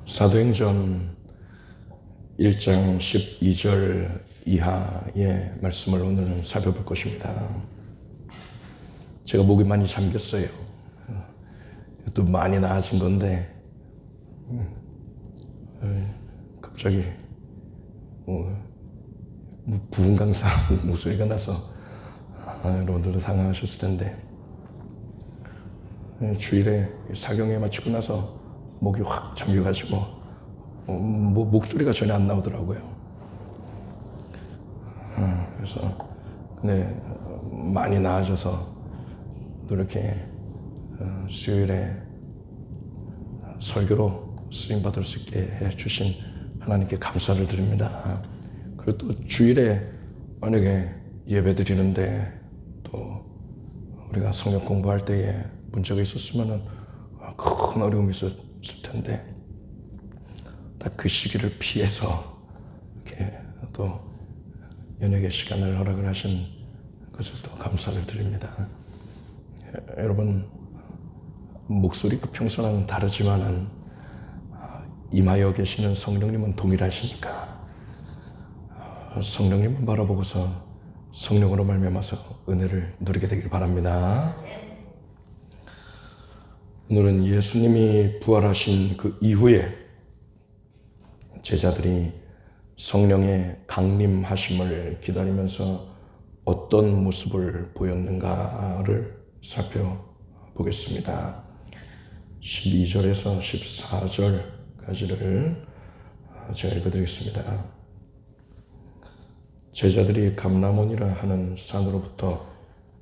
사도행전 1장 12절 이하의 말씀을 오늘은 살펴볼 것입니다. 제가 목이 많이 잠겼어요. 또 많이 나아진 건데 갑자기 부흥 강사 목소리가 나서 여러분들도 당황하셨을 텐데, 주일에 사경에 마치고 나서 목이 확 잠겨가지고 목소리가 전혀 안 나오더라고요. 그래서 근데 많이 나아져서 또 이렇게 수요일에 설교로 쓰임받을 수 있게 해주신 하나님께 감사를 드립니다. 그리고 또 주일에 만약에 예배 드리는데 또 우리가 성경 공부할 때에 문제가 있었으면 큰 어려움이 있었을 텐데, 딱 그 시기를 피해서 이렇게 또 연예계 시간을 허락을 하신 것을 또 감사를 드립니다. 여러분, 목소리가 평소랑 다르지만은 임하여 계시는 성령님은 동일하시니까 성령님을 바라보고서 성령으로 말미암아서 은혜를 누리게 되길 바랍니다. 오늘은 예수님이 부활하신 그 이후에 제자들이 성령의 강림하심을 기다리면서 어떤 모습을 보였는가를 살펴보겠습니다. 12절에서 14절까지를 제가 읽어드리겠습니다. 제자들이 감람원이라 하는 산으로부터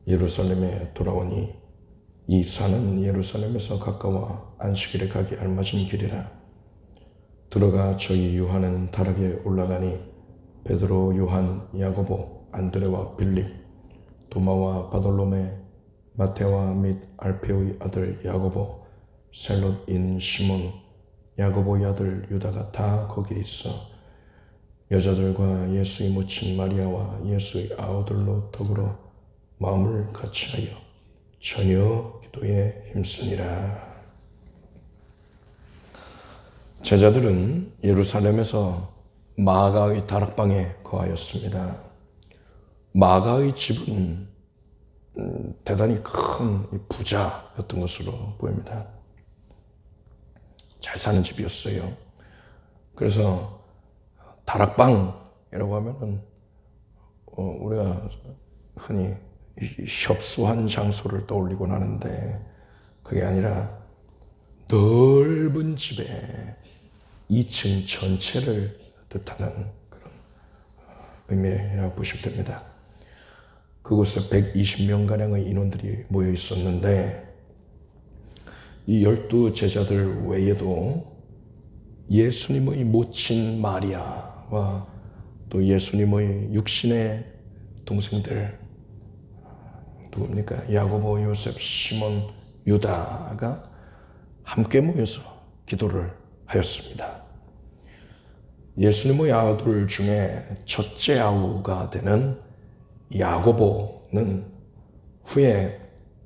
예루살렘에 돌아오니 이 산은 예루살렘에서 가까워 안식일에 가기 알맞은 길이라. 들어가 저희 요한은 다락에 올라가니 베드로, 요한, 야고보, 안드레와 빌립, 도마와 바돌로메, 마테와 및 알페오의 아들 야고보, 셀롯인 시몬, 야고보의 아들 유다가 다 거기에 있어 여자들과 예수의 모친 마리아와 예수의 아우들로 더불어 마음을 같이하여 전혀 기도에 힘쓰니라. 제자들은 예루살렘에서 마가의 다락방에 거하였습니다. 마가의 집은 대단히 큰 부자였던 것으로 보입니다. 잘 사는 집이었어요. 그래서 다락방이라고 하면은 우리가 흔히 협소한 장소를 떠올리곤 하는데, 그게 아니라 넓은 집에 2층 전체를 뜻하는 그런 의미라고 보시면 됩니다. 그곳에 120명가량의 인원들이 모여 있었는데, 이 12제자들 외에도 예수님의 모친 마리아와 또 예수님의 육신의 동생들, 누굽니까? 야고보, 요셉, 시몬, 유다가 함께 모여서 기도를 하였습니다. 예수님의 아우들 중에 첫째 아우가 되는 야고보는 후에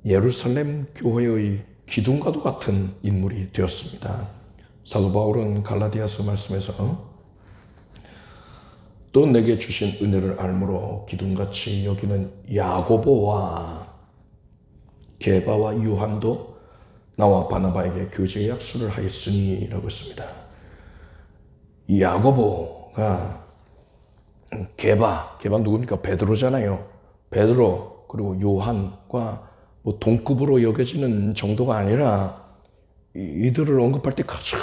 예루살렘 교회의 기둥과도 같은 인물이 되었습니다. 사도 바울은 갈라디아서 말씀에서 또 내게 주신 은혜를 알므로 기둥같이 여기는 야고보와 게바와 요한도 나와 바나바에게 교제의 약수를 하였으니 라고 했습니다. 이 야고보가 게바 누굽니까? 베드로잖아요. 베드로 그리고 요한과 동급으로 여겨지는 정도가 아니라 이들을 언급할 때 가장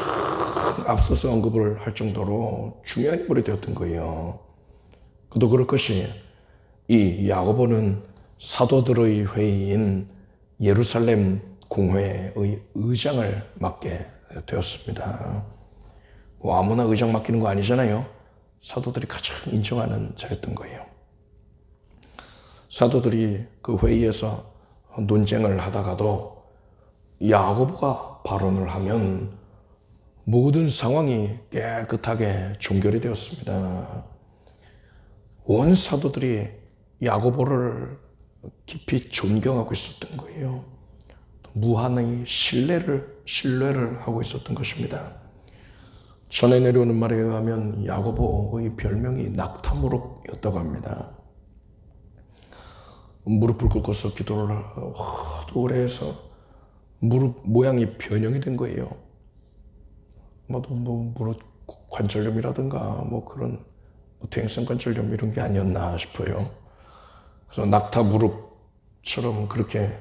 앞서서 언급을 할 정도로 중요한 인물이 되었던 거예요. 또 그럴 것이, 이 야고보는 사도들의 회의인 예루살렘 공회의 의장을 맡게 되었습니다. 아무나 의장 맡기는 거 아니잖아요. 사도들이 가장 인정하는 자였던 거예요. 사도들이 그 회의에서 논쟁을 하다가도 야고보가 발언을 하면 모든 상황이 깨끗하게 종결이 되었습니다. 온 사도들이 야고보를 깊이 존경하고 있었던 거예요. 무한의 신뢰를 하고 있었던 것입니다. 전해 내려오는 말에 의하면 야고보의 별명이 낙타무릎이었다고 합니다. 무릎을 꿇고서 기도를 하도 오래 해서 무릎 모양이 변형이 된 거예요. 무릎 관절염이라든가 그런 퇴행성 관절염 이런 게 아니었나 싶어요. 그래서 낙타 무릎처럼 그렇게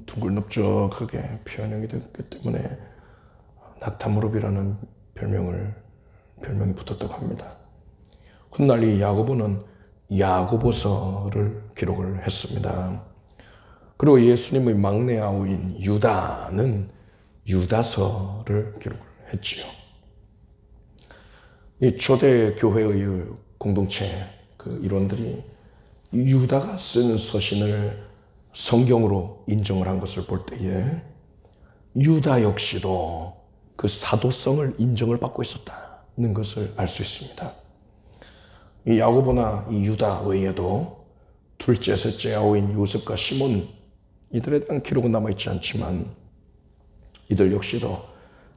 둥글넓적하게 변형이 됐기 때문에 낙타 무릎이라는 별명이 붙었다고 합니다. 훗날 이 야고보는 야고보서를 기록을 했습니다. 그리고 예수님의 막내 아우인 유다는 유다서를 기록을 했지요. 이 초대 교회의 공동체 일원들이 유다가 쓴 서신을 성경으로 인정을 한 것을 볼 때에 유다 역시도 그 사도성을 인정을 받고 있었다는 것을 알 수 있습니다. 이 야고보나 이 유다 외에도 둘째, 셋째 아우인 요셉과 시몬 이들에 대한 기록은 남아있지 않지만 이들 역시도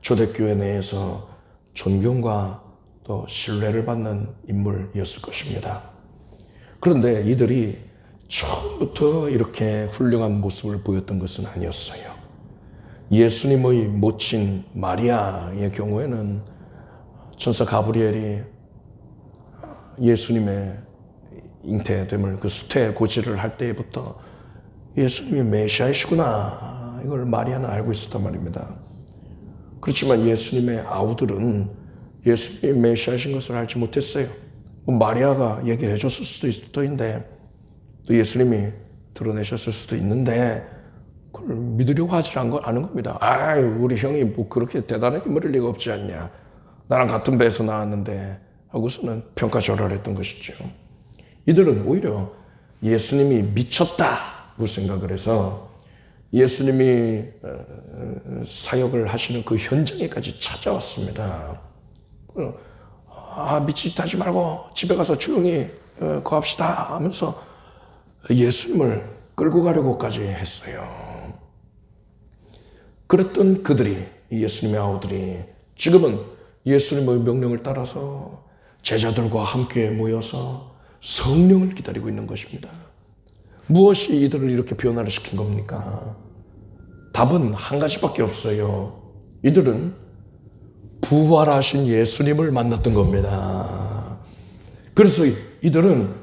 초대교회 내에서 존경과 또 신뢰를 받는 인물이었을 것입니다. 그런데 이들이 처음부터 이렇게 훌륭한 모습을 보였던 것은 아니었어요. 예수님의 모친 마리아의 경우에는 천사 가브리엘이 예수님의 잉태됨을 수태 고지를 할 때부터 예수님이 메시아이시구나 이걸 마리아는 알고 있었단 말입니다. 그렇지만 예수님의 아우들은 예수님이 메시아이신 것을 알지 못했어요. 마리아가 얘기를 해줬을 수도 있는데 또 예수님이 드러내셨을 수도 있는데 그걸 믿으려고 하지 않은 겁니다. 우리 형이 그렇게 대단한 인물일 리가 없지 않냐. 나랑 같은 배에서 나왔는데 하고서는 평가절하했던 것이죠. 이들은 오히려 예수님이 미쳤다고 생각을 해서 예수님이 사역을 하시는 그 현장에까지 찾아왔습니다. 미치지 하지 말고 집에 가서 조용히 거합시다 하면서 예수님을 끌고 가려고까지 했어요. 그랬던 그들이, 예수님의 아우들이 지금은 예수님의 명령을 따라서 제자들과 함께 모여서 성령을 기다리고 있는 것입니다. 무엇이 이들을 이렇게 변화를 시킨 겁니까? 답은 한 가지밖에 없어요. 이들은 부활하신 예수님을 만났던 겁니다. 그래서 이들은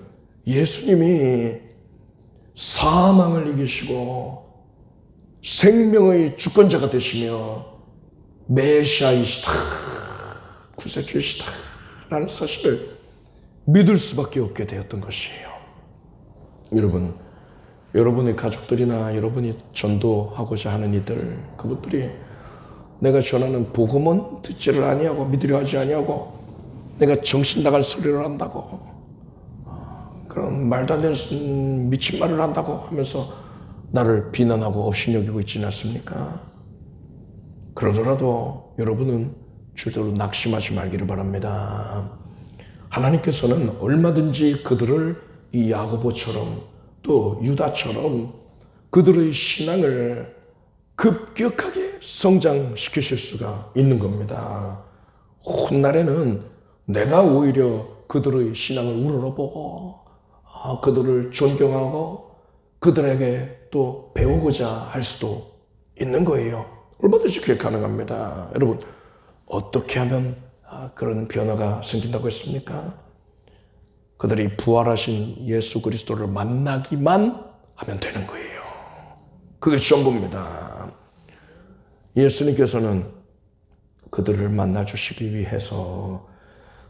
예수님이 사망을 이기시고 생명의 주권자가 되시며 메시아이시다, 구세주이시다 라는 사실을 믿을 수밖에 없게 되었던 것이에요. 여러분, 여러분의 가족들이나 여러분이 전도하고자 하는 이들, 그분들이 내가 전하는 복음은 듣지를 아니하고 믿으려 하지 아니하고 내가 정신 나갈 소리를 한다고 그런 말도 안 되는 미친 말을 한다고 하면서 나를 비난하고 업신여기고 있지는 않습니까? 그러더라도 여러분은 절대로 낙심하지 말기를 바랍니다. 하나님께서는 얼마든지 그들을 이 야고보처럼 또 유다처럼 그들의 신앙을 급격하게 성장시키실 수가 있는 겁니다. 훗날에는 내가 오히려 그들의 신앙을 우러러보고 그들을 존경하고 그들에게 또 배우고자 할 수도 있는 거예요. 얼마든지 그게 가능합니다. 여러분, 어떻게 하면 그런 변화가 생긴다고 했습니까? 그들이 부활하신 예수 그리스도를 만나기만 하면 되는 거예요. 그게 전부입니다. 예수님께서는 그들을 만나주시기 위해서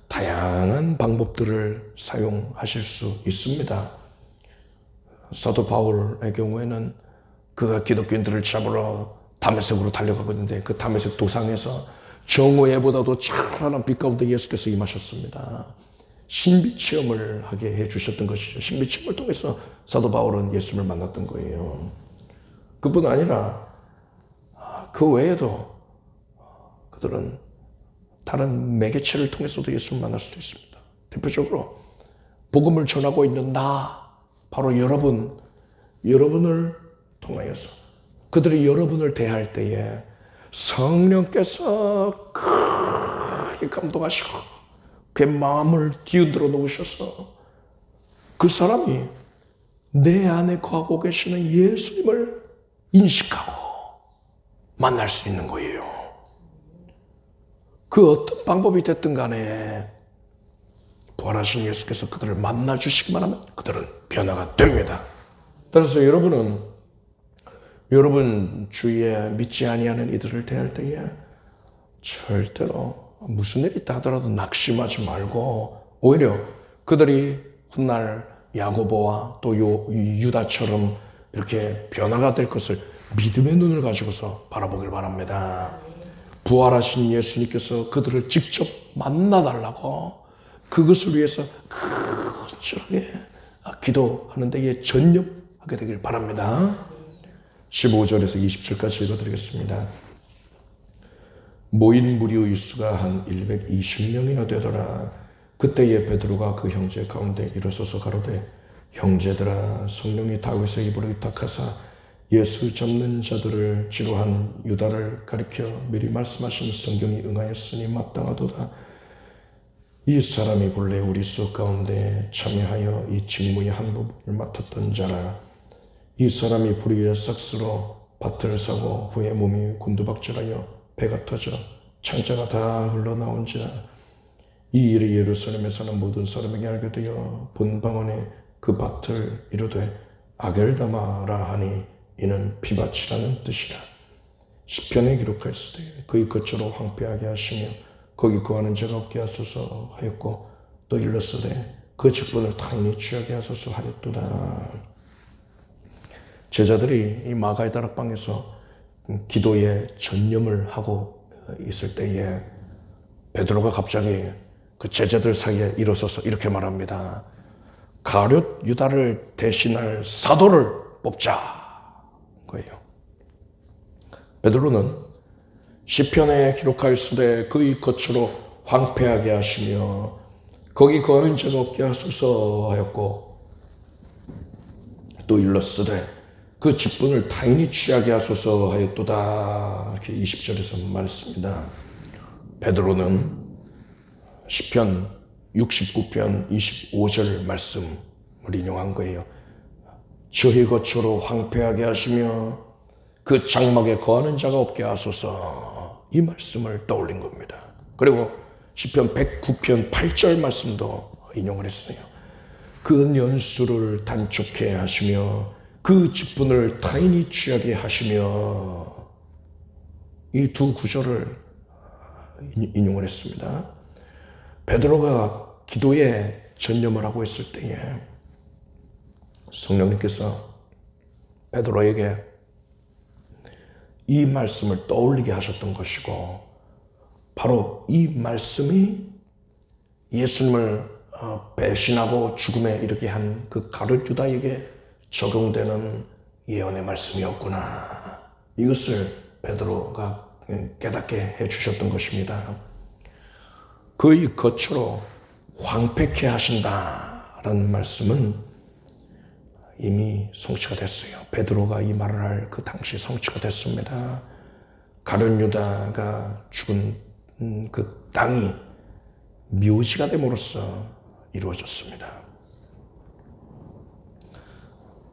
다양한 방법들을 사용하실 수 있습니다. 사도 바울의 경우에는 그가 기독교인들을 잡으러 다메섹으로 달려가고 있는데 그 다메섹 도상에서 정오해보다도 찬란한 빛 가운데 예수께서 임하셨습니다. 신비체험을 하게 해주셨던 것이죠. 신비체험을 통해서 사도 바울은 예수님을 만났던 거예요. 그뿐 아니라 그 외에도 그들은 다른 매개체를 통해서도 예수를 만날 수도 있습니다. 대표적으로 복음을 전하고 있는 바로 여러분을 통하여서 그들이 여러분을 대할 때에 성령께서 강하게 감동하시고 그의 마음을 뒤흔들어 놓으셔서 그 사람이 내 안에 거하고 계시는 예수님을 인식하고 만날 수 있는 거예요. 그 어떤 방법이 됐든 간에 부활하신 예수께서 그들을 만나주시기만 하면 그들은 변화가 됩니다. 따라서 여러분 주위에 믿지 아니하는 이들을 대할 때에 절대로 무슨 일이 있다 하더라도 낙심하지 말고 오히려 그들이 훗날 야고보와 또 유다처럼 이렇게 변화가 될 것을 믿음의 눈을 가지고서 바라보길 바랍니다. 부활하신 예수님께서 그들을 직접 만나달라고 그것을 위해서 간절하게 기도하는 데에 전념하게 되길 바랍니다. 15절에서 20절까지 읽어드리겠습니다. 모인 무리의 수가 한 120명이나 되더라. 그때에 베드로가 그 형제 가운데 일어서서 가로되 형제들아 성령이 다윗의 입으로 위탁하사 예수 잡는 자들을 지로한 유다를 가리켜 미리 말씀하신 성경이 응하였으니 마땅하도다. 이 사람이 본래 우리 수 가운데 참여하여 이 직무의 한 부분을 맡았던 자라. 이 사람이 불의의 삭스로 밭을 사고 후에 몸이 곤두박질하여 배가 터져 창자가 다 흘러나온지라. 이 일이 예루살렘에 사는 모든 사람에게 알게 되어 본방언에 그 밭을 이르되 아겔다마라 하니 이는 피밭이라는 뜻이라. 시편에 기록하였으되 그의 거처로 황폐하게 하시며 거기 거하는 자가 없게 하소서 하였고 또 일렀으되 그 직분을 타인이 취하게 하소서 하였도다. 제자들이 이 마가의 다락방에서 기도에 전념을 하고 있을 때에 베드로가 갑자기 그 제자들 사이에 일어서서 이렇게 말합니다. 가룟 유다를 대신할 사도를 뽑자 거예요. 베드로는 시편에 기록하였으되 그의 거처로 황폐하게 하시며 거기 거하는 자가 없게 하소서 하였고 또 일렀으되 그 직분을 타인이 취하게 하소서 하였도다. 이렇게 20절에서 말했습니다. 베드로는 시편 69편 25절 말씀을 인용한 거예요. 저희 거처로 황폐하게 하시며 그 장막에 거하는 자가 없게 하소서, 이 말씀을 떠올린 겁니다. 그리고 시편 109편 8절 말씀도 인용을 했어요. 그 연수를 단축해 하시며 그 직분을 타인이 취하게 하시며, 이 두 구절을 인용을 했습니다. 베드로가 기도에 전념을 하고 있을 때에 성령님께서 베드로에게 이 말씀을 떠올리게 하셨던 것이고, 바로 이 말씀이 예수님을 배신하고 죽음에 이르게 한 그 가룟 유다에게 적용되는 예언의 말씀이었구나. 이것을 베드로가 깨닫게 해주셨던 것입니다. 그의 거처로 황폐케 하신다라는 말씀은 이미 성취가 됐어요. 베드로가 이 말을 할 그 당시 성취가 됐습니다. 가룟 유다가 죽은 그 땅이 묘지가 됨으로써 이루어졌습니다.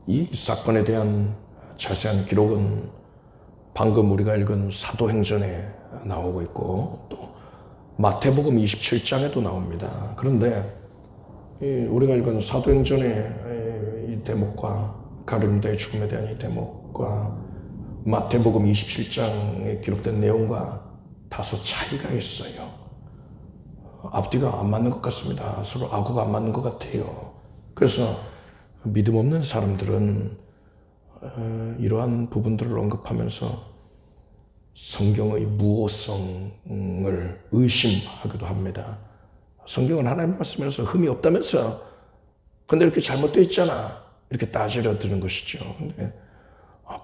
이 사건에 대한 자세한 기록은 방금 우리가 읽은 사도행전에 나오고 있고 또 마태복음 27장에도 나옵니다. 그런데 우리가 읽은 사도행전의 이 대목과 가룟 유다의 죽음에 대한 이 대목과 마태복음 27장에 기록된 내용과 다소 차이가 있어요. 앞뒤가 안 맞는 것 같습니다. 서로 아구가 안 맞는 것 같아요. 그래서 믿음 없는 사람들은 이러한 부분들을 언급하면서 성경의 무호성을 의심하기도 합니다. 성경은 하나님 말씀에서 흠이 없다면서, 근데 이렇게 잘못되어 있잖아, 이렇게 따지려 드는 것이죠. 근데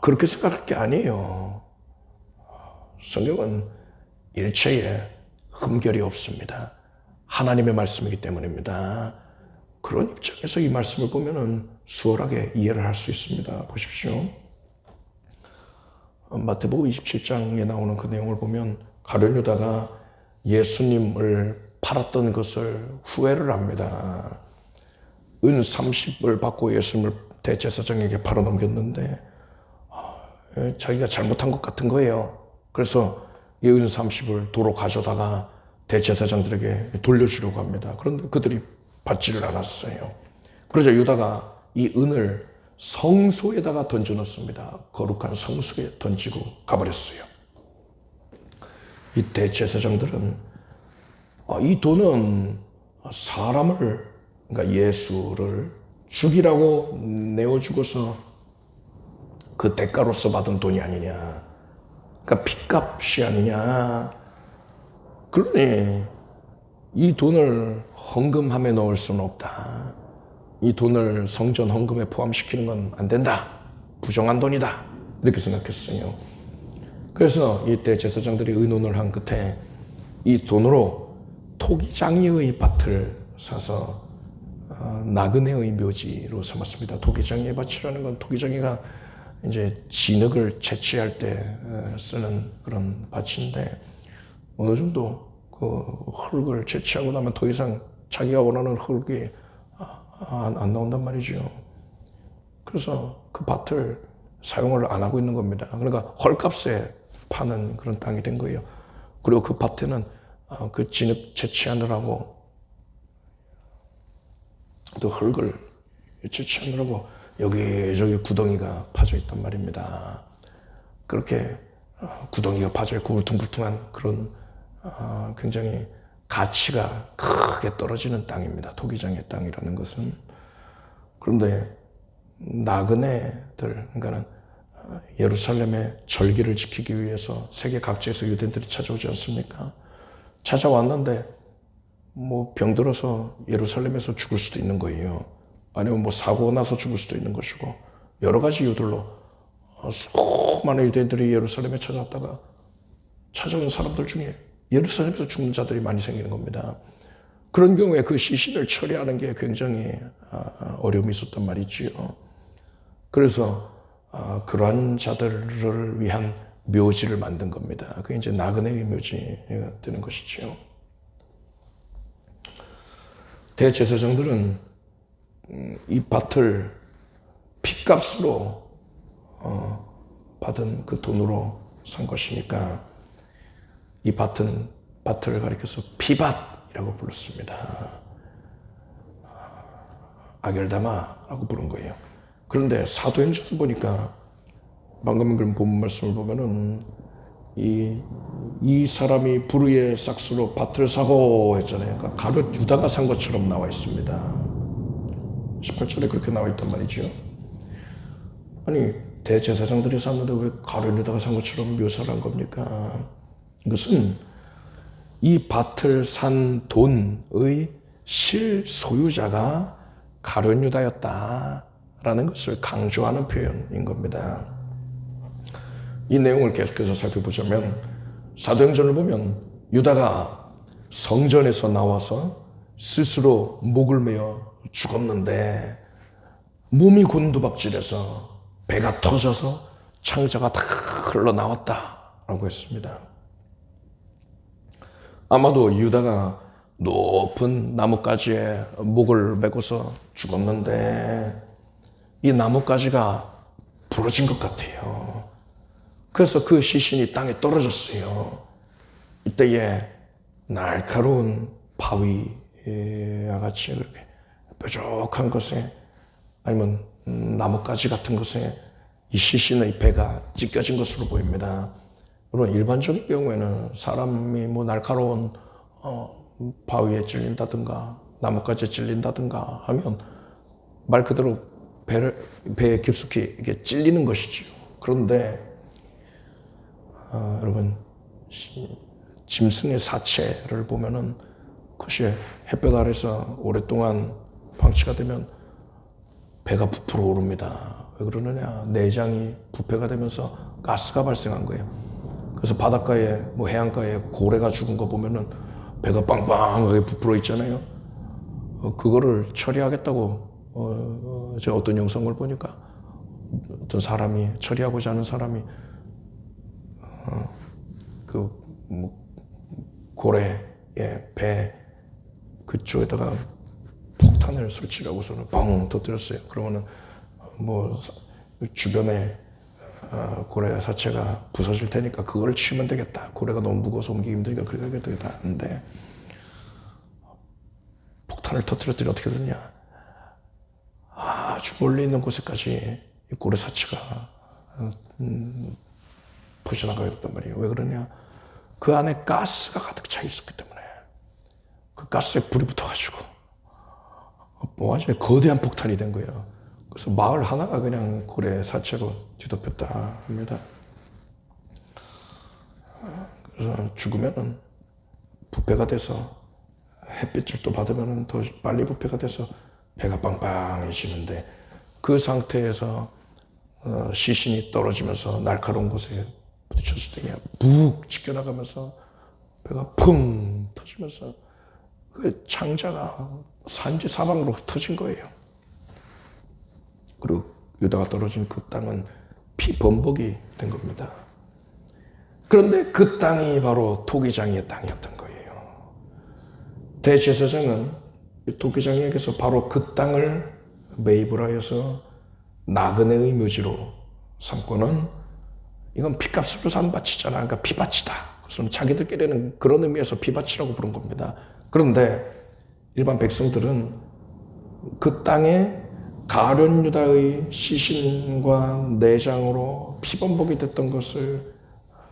그렇게 생각할 게 아니에요. 성경은 일체에 흠결이 없습니다. 하나님의 말씀이기 때문입니다. 그런 입장에서 이 말씀을 보면은 수월하게 이해를 할 수 있습니다. 보십시오. 마태복음 27장에 나오는 그 내용을 보면 가룟 유다가 예수님을 팔았던 것을 후회를 합니다. 은 30을 받고 예수님을 대제사장에게 팔아넘겼는데 자기가 잘못한 것 같은 거예요. 그래서 이 은 30을 도로 가져다가 대제사장들에게 돌려주려고 합니다. 그런데 그들이 받지를 않았어요. 그러자 유다가 이 은을 성소에다가 던져 넣습니다. 거룩한 성소에 던지고 가버렸어요. 이 대제사장들은 이 돈은 사람을, 그러니까 예수를 죽이라고 내어주고서 그 대가로서 받은 돈이 아니냐. 그러니까 핏값이 아니냐. 그러니 이 돈을 헌금함에 넣을 수는 없다. 이 돈을 성전 헌금에 포함시키는 건 안 된다. 부정한 돈이다. 이렇게 생각했어요. 그래서 이때 제사장들이 의논을 한 끝에 이 돈으로 토기장이의 밭을 사서 나그네의 묘지로 삼았습니다. 토기장이의 밭이라는 건 토기장이가 이제 진흙을 채취할 때 쓰는 그런 밭인데 어느 정도 그 흙을 채취하고 나면 더 이상 자기가 원하는 흙이 안 나온단 말이죠. 그래서 그 밭을 사용을 안 하고 있는 겁니다. 그러니까 헐값에 파는 그런 땅이 된 거예요. 그리고 그 밭에는 그 진흙 채취하느라고 또 흙을 채취하느라고 여기저기 구덩이가 파져 있단 말입니다. 그렇게 구덩이가 파져 있고 울퉁불퉁한 그런 굉장히 가치가 크게 떨어지는 땅입니다. 토기장의 땅이라는 것은. 그런데 나그네들, 그러니까는 예루살렘의 절기를 지키기 위해서 세계 각지에서 유대인들이 찾아오지 않습니까? 찾아왔는데 뭐 병들어서 예루살렘에서 죽을 수도 있는 거예요. 아니면 뭐 사고가 나서 죽을 수도 있는 것이고 여러 가지 이유들로 수많은 유대인들이 예루살렘에 찾아왔다가 찾아온 사람들 중에 예루살렘에서 죽는 자들이 많이 생기는 겁니다. 그런 경우에 그 시신을 처리하는 게 굉장히 어려움이 있었단 말이지요. 그래서 그러한 자들을 위한 묘지를 만든 겁니다. 그게 이제 나그네의 묘지가 되는 것이죠. 대제사장들은 이 밭을 핏값으로 받은 그 돈으로 산 것이니까 이 밭을 가리켜서 피밭이라고 불렀습니다. 아겔다마라고 부른 거예요. 그런데 사도행전을 보니까 방금 본 말씀을 보면은 이 사람이 불의의 싹스로 밭을 사고 했잖아요. 그러니까 가룟 유다가 산 것처럼 나와 있습니다. 18절에 그렇게 나와 있단 말이죠. 아니 대제사장들이 샀는데 왜 가룟 유다가 산 것처럼 묘사를 한 겁니까? 이것은 이 밭을 산 돈의 실소유자가 가룟 유다였다라는 것을 강조하는 표현인 겁니다. 이 내용을 계속해서 살펴보자면 사도행전을 보면 유다가 성전에서 나와서 스스로 목을 메어 죽었는데 몸이 곤두박질해서 배가 터져서 창자가 다 흘러나왔다라고 했습니다. 아마도 유다가 높은 나뭇가지에 목을 메고서 죽었는데 이 나뭇가지가 부러진 것 같아요. 그래서 그 시신이 땅에 떨어졌어요. 이때에 날카로운 바위와 같이 그렇게 뾰족한 것에 아니면 나뭇가지 같은 것에 이 시신의 배가 찢겨진 것으로 보입니다. 물론 일반적인 경우에는 사람이 뭐 날카로운 바위에 찔린다든가 나뭇가지에 찔린다든가 하면 말 그대로 배에 깊숙이 이게 찔리는 것이죠. 그런데 여러분 짐승의 사체를 보면은 그것이 햇볕 아래서 오랫동안 방치가 되면 배가 부풀어 오릅니다. 왜 그러느냐? 내장이 부패가 되면서 가스가 발생한 거예요. 그래서 바닷가에 뭐 해안가에 고래가 죽은 거 보면은 배가 빵빵하게 부풀어 있잖아요. 그거를 처리하겠다고 제가 어떤 영상을 보니까 어떤 사람이 처리하고자 하는 사람이 고래의 배 그쪽에다가 폭탄을 설치하고서는 뻥 터뜨렸어요. 그러면은 뭐 주변에 고래 사체가 부서질 테니까 그걸 치면 되겠다. 고래가 너무 무거워서 옮기기 힘드니까 그렇게 되겠다 하는데 폭탄을 터뜨렸더니 어떻게 되냐. 아주 멀리 있는 곳에까지 이 고래 사체가 퍼져나가게 됐단 말이에요. 왜 그러냐. 그 안에 가스가 가득 차 있었기 때문에 그 가스에 불이 붙어가지고 완전히 거대한 폭탄이 된 거예요. 그래서 마을 하나가 그냥 고래 사체로 뒤덮였다 합니다. 그래서 죽으면은 부패가 돼서 햇빛을 또 받으면은 더 빨리 부패가 돼서 배가 빵빵해지는데 그 상태에서 시신이 떨어지면서 날카로운 곳에 부딪혔을 때 북 찢겨나가면서 배가 펑 터지면서 그 창자가 산지 사방으로 흩어진 거예요. 그리고 유다가 떨어진 그 땅은 피범벅이 된 겁니다. 그런데 그 땅이 바로 토기장이의 땅이었던 거예요. 대제사장은 토기장에게서 바로 그 땅을 매입을 하여서 나그네의 묘지로 삼고는 이건 피값으로 산 밭이잖아. 그러니까 피밭이다. 그래서 자기들끼리는 그런 의미에서 피밭이라고 부른 겁니다. 그런데 일반 백성들은 그 땅에 가룟 유다의 시신과 내장으로 피범벅이 됐던 것을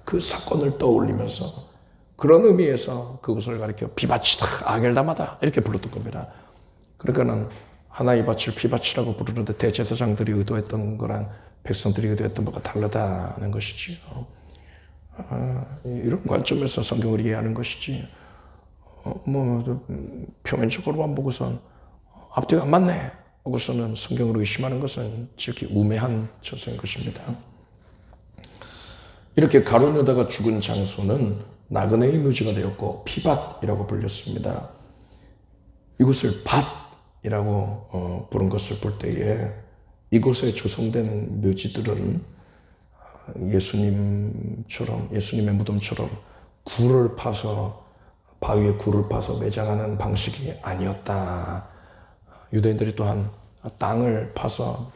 그 사건을 떠올리면서 그런 의미에서 그것을 가리켜 피밭이다, 아겔다마다 이렇게 불렀던 겁니다. 그러니까는 하나의 밭을 피밭이라고 부르는데 대제사장들이 의도했던 거랑 백성들이 의도했던 바가 다르다는 것이지요. 이런 관점에서 성경을 이해하는 것이지. 표면적으로만 보고선 앞뒤가 안 맞네 하고서는 성경을 의심하는 것은 지극히 우매한 처소인 것입니다. 이렇게 가룟 유다가 죽은 장소는 나그네의 묘지가 되었고 피밭이라고 불렸습니다. 이곳을 밭이라고 부른 것을 볼 때에 이곳에 조성된 묘지들은 예수님의 무덤처럼 굴을 파서 바위에 굴을 파서 매장하는 방식이 아니었다. 유대인들이 또한 땅을 파서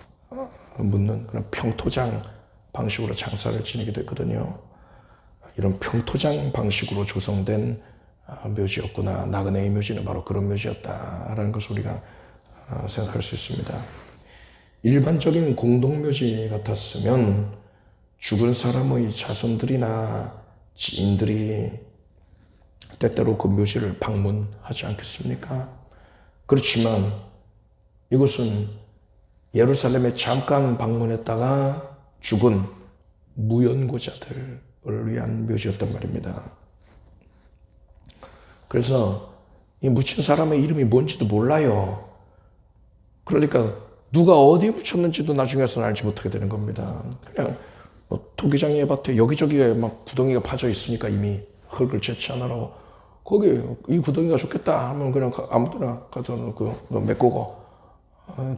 묻는 그런 평토장 방식으로 장사를 지니기도 했거든요. 이런 평토장 방식으로 조성된 묘지였구나. 나그네의 묘지는 바로 그런 묘지였다라는 것을 우리가 생각할 수 있습니다. 일반적인 공동묘지 같았으면 죽은 사람의 자손들이나 지인들이 때때로 그 묘지를 방문하지 않겠습니까? 그렇지만 이곳은 예루살렘에 잠깐 방문했다가 죽은 무연고자들을 위한 묘지였단 말입니다. 그래서 이 묻힌 사람의 이름이 뭔지도 몰라요. 그러니까 누가 어디에 묻혔는지도 나중에서는 알지 못하게 되는 겁니다. 그냥 토기장의 밭에 여기저기에 막 구덩이가 파져 있으니까 이미 흙을 채취하느라고 거기 이 구덩이가 좋겠다 하면 그냥 아무데나 가서 메꾸고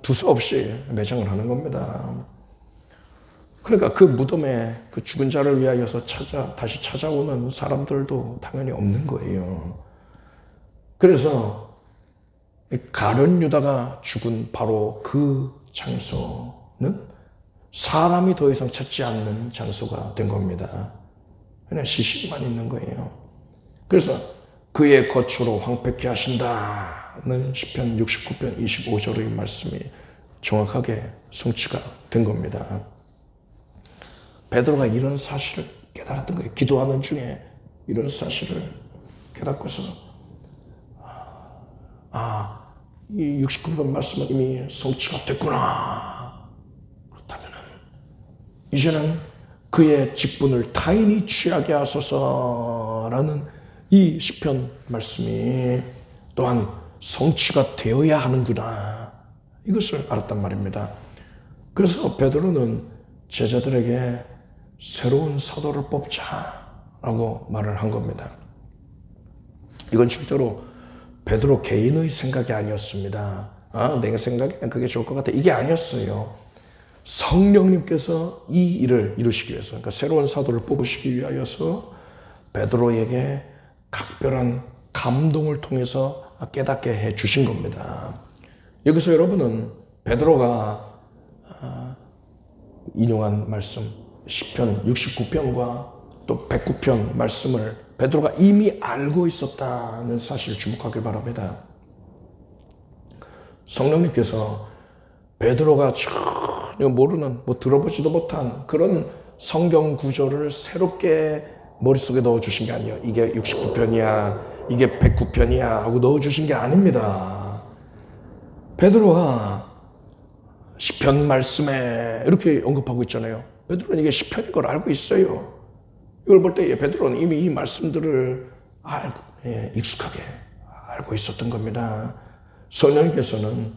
두서 없이 매장을 하는 겁니다. 그러니까 그 무덤에 그 죽은 자를 위하여서 다시 찾아오는 사람들도 당연히 없는 거예요. 그래서 가룟 유다가 죽은 바로 그 장소는 사람이 더 이상 찾지 않는 장소가 된 겁니다. 그냥 시신만 있는 거예요. 그래서 그의 거처로 황폐케 하신다는 시편 69편 25절의 말씀이 정확하게 성취가 된 겁니다. 베드로가 이런 사실을 깨달았던 거예요. 기도하는 중에 이런 사실을 깨닫고서 이 69편 말씀은 이미 성취가 됐구나. 그렇다면 이제는 그의 직분을 타인이 취하게 하소서라는 이 시편 말씀이 또한 성취가 되어야 하는구나. 이것을 알았단 말입니다. 그래서 베드로는 제자들에게 새로운 사도를 뽑자라고 말을 한 겁니다. 이건 절대로 베드로 개인의 생각이 아니었습니다. 내가 생각에는 그게 좋을 것 같아. 이게 아니었어요. 성령님께서 이 일을 이루시기 위해서, 그러니까 새로운 사도를 뽑으시기 위하여서 베드로에게 각별한 감동을 통해서 깨닫게 해 주신 겁니다. 여기서 여러분은 베드로가 인용한 말씀 시편 69편과 또 109편 말씀을 베드로가 이미 알고 있었다는 사실을 주목하길 바랍니다. 성령님께서 베드로가 전혀 모르는, 들어보지도 못한 그런 성경 구절을 새롭게 머릿속에 넣어주신 게 아니에요. 이게 69편이야, 이게 109편이야 하고 넣어주신 게 아닙니다. 베드로가 시편 말씀에 이렇게 언급하고 있잖아요. 베드로는 이게 시편인 걸 알고 있어요. 이걸 볼 때 베드로는 이미 이 말씀들을 익숙하게 알고 있었던 겁니다. 성령님께서는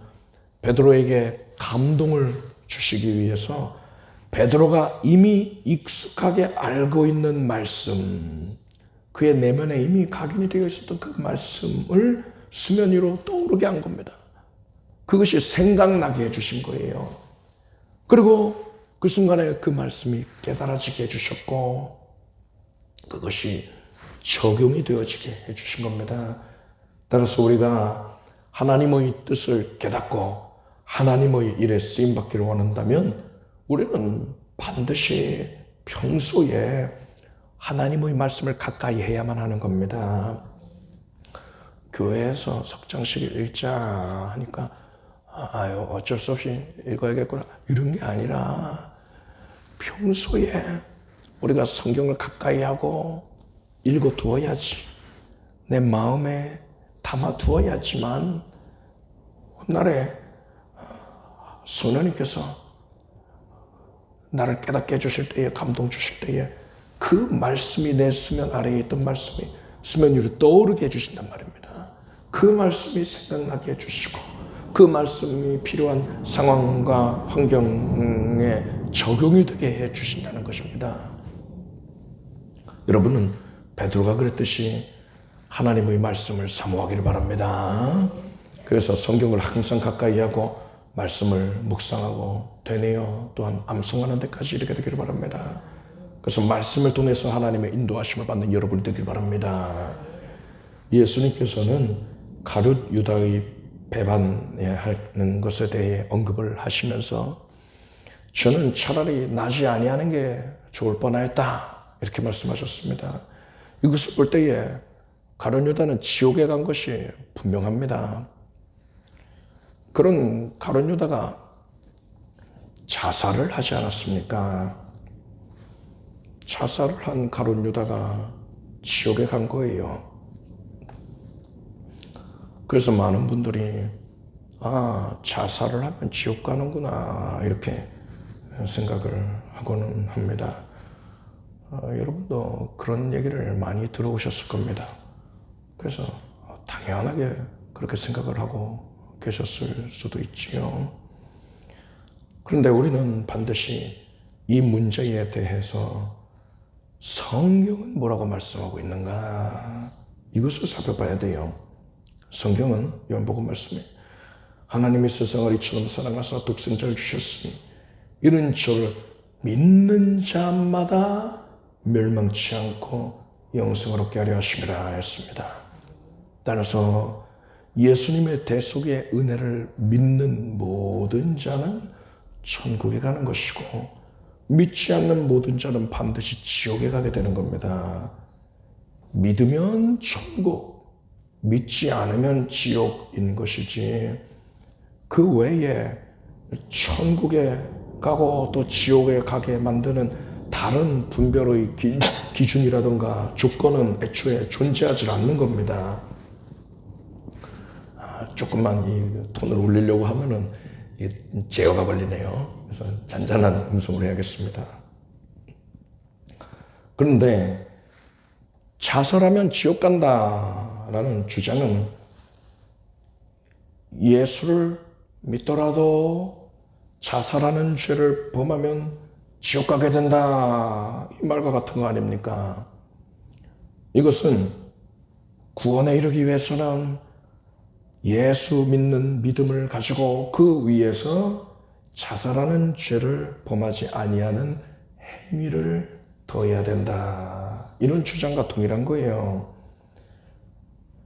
베드로에게 감동을 주시기 위해서 베드로가 이미 익숙하게 알고 있는 말씀, 그의 내면에 이미 각인이 되어 있었던 그 말씀을 수면 위로 떠오르게 한 겁니다. 그것이 생각나게 해주신 거예요. 그리고 그 순간에 그 말씀이 깨달아지게 해주셨고 그것이 적용이 되어지게 해주신 겁니다. 따라서 우리가 하나님의 뜻을 깨닫고 하나님의 일에 쓰임받기를 원한다면 우리는 반드시 평소에 하나님의 말씀을 가까이 해야만 하는 겁니다. 교회에서 석장식 읽자 하니까 아유 어쩔 수 없이 읽어야겠구나 이런 게 아니라 평소에 우리가 성경을 가까이 하고 읽어 두어야지, 내 마음에 담아 두어야지만 훗날에 성령님께서 나를 깨닫게 해주실 때에, 감동 주실 때에 그 말씀이 내 수면 아래에 있던 말씀이 수면 위로 떠오르게 해주신단 말입니다. 그 말씀이 생각나게 해주시고 그 말씀이 필요한 상황과 환경에 적용이 되게 해주신다는 것입니다. 여러분은 베드로가 그랬듯이 하나님의 말씀을 사모하기를 바랍니다. 그래서 성경을 항상 가까이 하고 말씀을 묵상하고 되뇌어 또한 암송하는 데까지 이르게 되기를 바랍니다. 그래서 말씀을 통해서 하나님의 인도하심을 받는 여러분이 되기를 바랍니다. 예수님께서는 가룟 유다의 배반하는 것에 대해 언급을 하시면서 저는 차라리 나지 아니하는 게 좋을 뻔하였다 이렇게 말씀하셨습니다. 이것을 볼 때에 가룟 유다는 지옥에 간 것이 분명합니다. 그런 가룟 유다가 자살을 하지 않았습니까? 자살을 한 가룟 유다가 지옥에 간 거예요. 그래서 많은 분들이 자살을 하면 지옥 가는구나 이렇게 생각을 하고는 합니다. 여러분도 그런 얘기를 많이 들어오셨을 겁니다. 그래서 당연하게 그렇게 생각을 하고 계셨을 수도 있지요. 그런데 우리는 반드시 이 문제에 대해서 성경은 뭐라고 말씀하고 있는가 이것을 살펴봐야 돼요. 성경은 요한복음 말씀에 하나님이 세상을 이처럼 사랑하사 독생자를 주셨으니 이는 저를 믿는 자마다 멸망치 않고 영생을 얻게 하려 하심이라 했습니다. 따라서 예수님의 대속의 은혜를 믿는 모든 자는 천국에 가는 것이고 믿지 않는 모든 자는 반드시 지옥에 가게 되는 겁니다. 믿으면 천국, 믿지 않으면 지옥인 것이지 그 외에 천국에 가고 또 지옥에 가게 만드는 다른 분별의 기준이라든가 조건은 애초에 존재하지 않는 겁니다. 조금만 이 톤을 올리려고 하면은 제어가 걸리네요. 그래서 잔잔한 음성으로 해야겠습니다. 그런데 자살하면 지옥 간다라는 주장은 예수를 믿더라도 자살하는 죄를 범하면 지옥 가게 된다 이 말과 같은 거 아닙니까? 이것은 구원에 이르기 위해서는 예수 믿는 믿음을 가지고 그 위에서 자살하는 죄를 범하지 아니하는 행위를 더해야 된다. 이런 주장과 동일한 거예요.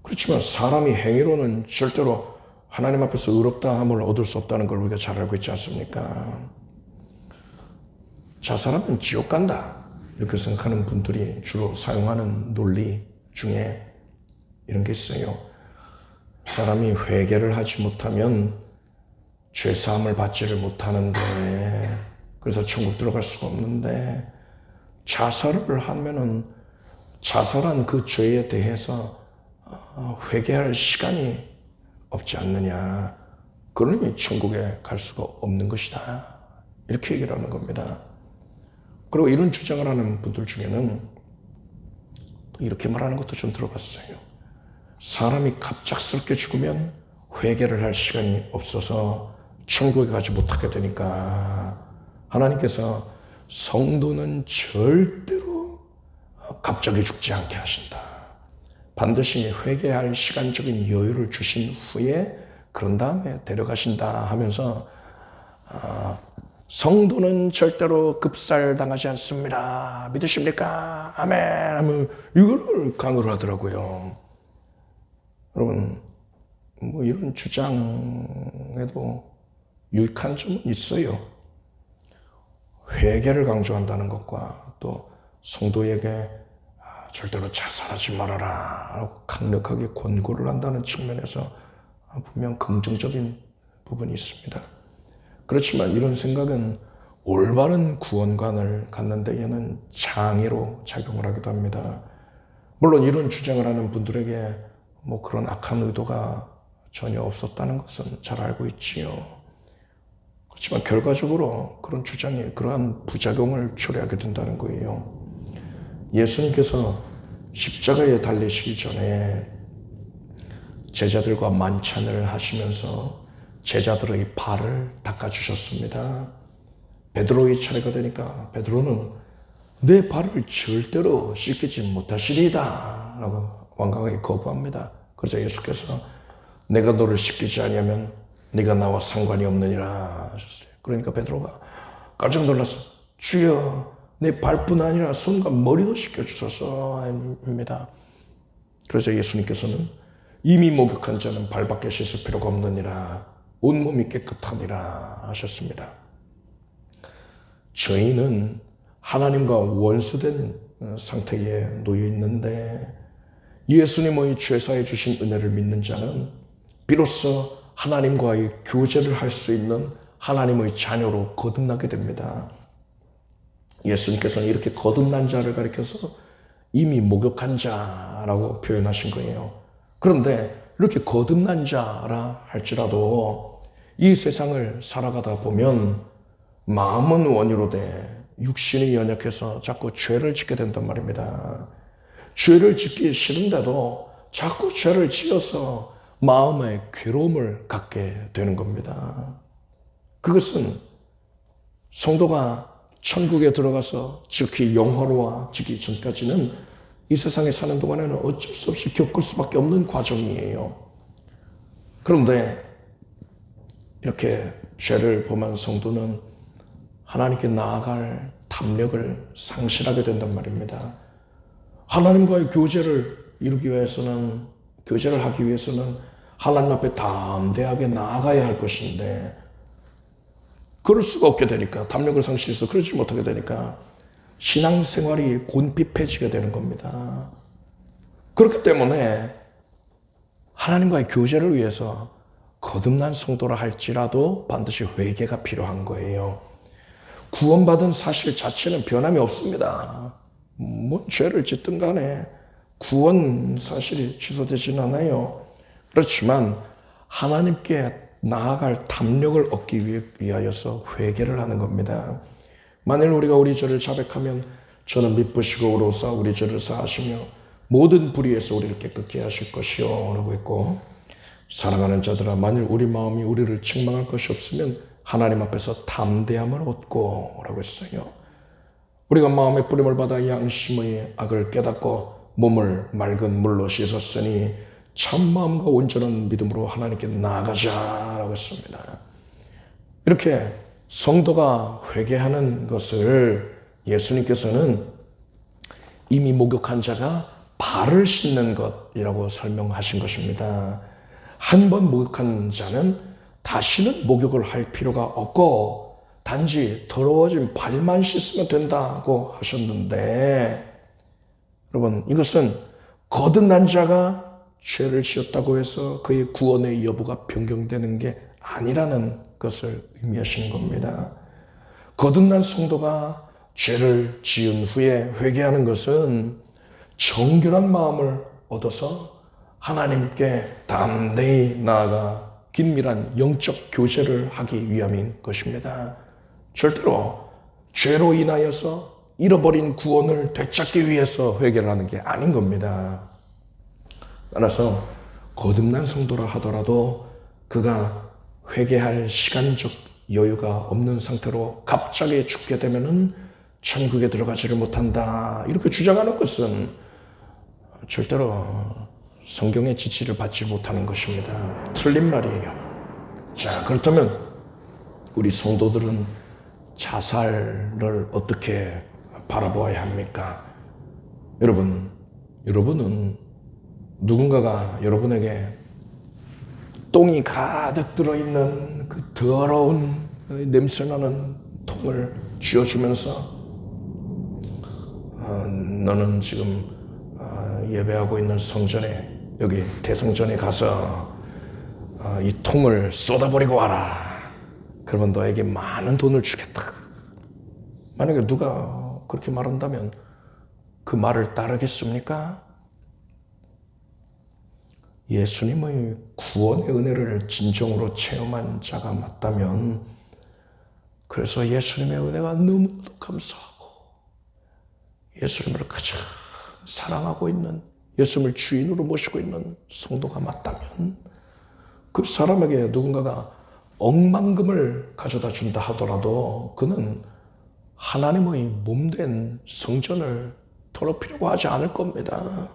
그렇지만 사람이 행위로는 절대로 하나님 앞에서 의롭다함을 얻을 수 없다는 걸 우리가 잘 알고 있지 않습니까? 자살하면 지옥 간다, 이렇게 생각하는 분들이 주로 사용하는 논리 중에 이런 게 있어요. 사람이 회개를 하지 못하면 죄사함을 받지를 못하는데, 그래서 천국 들어갈 수가 없는데, 자살을 하면은 자살한 그 죄에 대해서 회개할 시간이 없지 않느냐, 그러니 천국에 갈 수가 없는 것이다, 이렇게 얘기를 하는 겁니다. 그리고 이런 주장을 하는 분들 중에는 또 이렇게 말하는 것도 좀 들어봤어요. 사람이 갑작스럽게 죽으면 회개를 할 시간이 없어서 천국에 가지 못하게 되니까 하나님께서 성도는 절대로 갑자기 죽지 않게 하신다. 반드시 회개할 시간적인 여유를 주신 후에 그런 다음에 데려가신다 하면서 성도는 절대로 급살당하지 않습니다, 믿으십니까? 아멘 하면 이걸 강요를 하더라고요. 여러분, 뭐 이런 주장에도 유익한 점은 있어요. 회개를 강조한다는 것과 또 성도에게 절대로 자살하지 말아라 라고 강력하게 권고를 한다는 측면에서 분명 긍정적인 부분이 있습니다. 그렇지만 이런 생각은 올바른 구원관을 갖는 데에는 장애로 작용을 하기도 합니다. 물론 이런 주장을 하는 분들에게 뭐 그런 악한 의도가 전혀 없었다는 것은 잘 알고 있지요. 그렇지만 결과적으로 그런 주장이 그러한 부작용을 초래하게 된다는 거예요. 예수님께서 십자가에 달리시기 전에 제자들과 만찬을 하시면서 제자들의 발을 닦아주셨습니다. 베드로의 차례가 되니까 베드로는 내 발을 절대로 씻기지 못하시리이다 라고 완강하게 거부합니다. 그래서 예수께서 내가 너를 씻기지 아니하면 네가 나와 상관이 없느니라 하셨어요. 그러니까 베드로가 깜짝 놀라서 주여 내 발뿐 아니라 손과 머리도 씻겨주소서 합니다. 그래서 예수님께서는 이미 목욕한 자는 발밖에 씻을 필요가 없느니라 온몸이 깨끗하니라 하셨습니다. 저희는 하나님과 원수된 상태에 놓여 있는데 예수님의 죄사해 주신 은혜를 믿는 자는 비로소 하나님과의 교제를 할 수 있는 하나님의 자녀로 거듭나게 됩니다. 예수님께서는 이렇게 거듭난 자를 가리켜서 이미 목욕한 자라고 표현하신 거예요. 그런데 이렇게 거듭난 자라 할지라도 이 세상을 살아가다 보면 마음은 원이로되 육신이 연약해서 자꾸 죄를 짓게 된단 말입니다. 죄를 짓기 싫은데도 자꾸 죄를 지어서 마음의 괴로움을 갖게 되는 겁니다. 그것은 성도가 천국에 들어가서 즉히 영화로워지기 전까지는 이 세상에 사는 동안에는 어쩔 수 없이 겪을 수밖에 없는 과정이에요. 그런데 이렇게 죄를 범한 성도는 하나님께 나아갈 담력을 상실하게 된단 말입니다. 하나님과의 교제를 이루기 위해서는, 교제를 하기 위해서는 하나님 앞에 담대하게 나아가야 할 것인데 그럴 수가 없게 되니까, 담력을 상실해서 그러지 못하게 되니까 신앙생활이 곤핍해지게 되는 겁니다. 그렇기 때문에 하나님과의 교제를 위해서 거듭난 성도라 할지라도 반드시 회개가 필요한 거예요. 구원받은 사실 자체는 변함이 없습니다. 뭔 죄를 짓든 간에 구원 사실이 취소되진 않아요. 그렇지만 하나님께 나아갈 담력을 얻기 위하여서 회개를 하는 겁니다. 만일 우리가 우리 죄를 자백하면 저는 미쁘시고 의로우사 우리 죄를 사하시며 모든 불의에서 우리를 깨끗게 하실 것이요 라고 했고, 사랑하는 자들아 만일 우리 마음이 우리를 책망할 것이 없으면 하나님 앞에서 담대함을 얻고 라고 했어요. 우리가 마음의 뿌림을 받아 양심의 악을 깨닫고 몸을 맑은 물로 씻었으니 참마음과 온전한 믿음으로 하나님께 나아가자라고 했습니다. 이렇게 성도가 회개하는 것을 예수님께서는 이미 목욕한 자가 발을 씻는 것이라고 설명하신 것입니다. 한 번 목욕한 자는 다시는 목욕을 할 필요가 없고 단지 더러워진 발만 씻으면 된다고 하셨는데, 여러분, 이것은 거듭난 자가 죄를 지었다고 해서 그의 구원의 여부가 변경되는 게 아니라는 것을 의미하시는 겁니다. 거듭난 성도가 죄를 지은 후에 회개하는 것은 정결한 마음을 얻어서 하나님께 담대히 나아가 긴밀한 영적 교제를 하기 위함인 것입니다. 절대로 죄로 인하여서 잃어버린 구원을 되찾기 위해서 회개를 하는 게 아닌 겁니다. 따라서 거듭난 성도라 하더라도 그가 회개할 시간적 여유가 없는 상태로 갑자기 죽게 되면은 천국에 들어가지를 못한다, 이렇게 주장하는 것은 절대로 성경의 지시를 받지 못하는 것입니다. 틀린 말이에요. 자, 그렇다면 우리 성도들은 자살을 어떻게 바라보아야 합니까? 여러분은 누군가가 여러분에게 똥이 가득 들어있는 그 더러운 냄새나는 통을 쥐어주면서 너는 지금 예배하고 있는 성전에, 여기 대성전에 가서 이 통을 쏟아버리고 와라. 그러면 너에게 많은 돈을 주겠다. 만약에 누가 그렇게 말한다면 그 말을 따르겠습니까? 예수님의 구원의 은혜를 진정으로 체험한 자가 맞다면, 그래서 예수님의 은혜가 너무도 감사하고 예수님을 가장 사랑하고 있는, 예수님을 주인으로 모시고 있는 성도가 맞다면, 그 사람에게 누군가가 억만금을 가져다 준다 하더라도 그는 하나님의 몸된 성전을 더럽히려고 하지 않을 겁니다.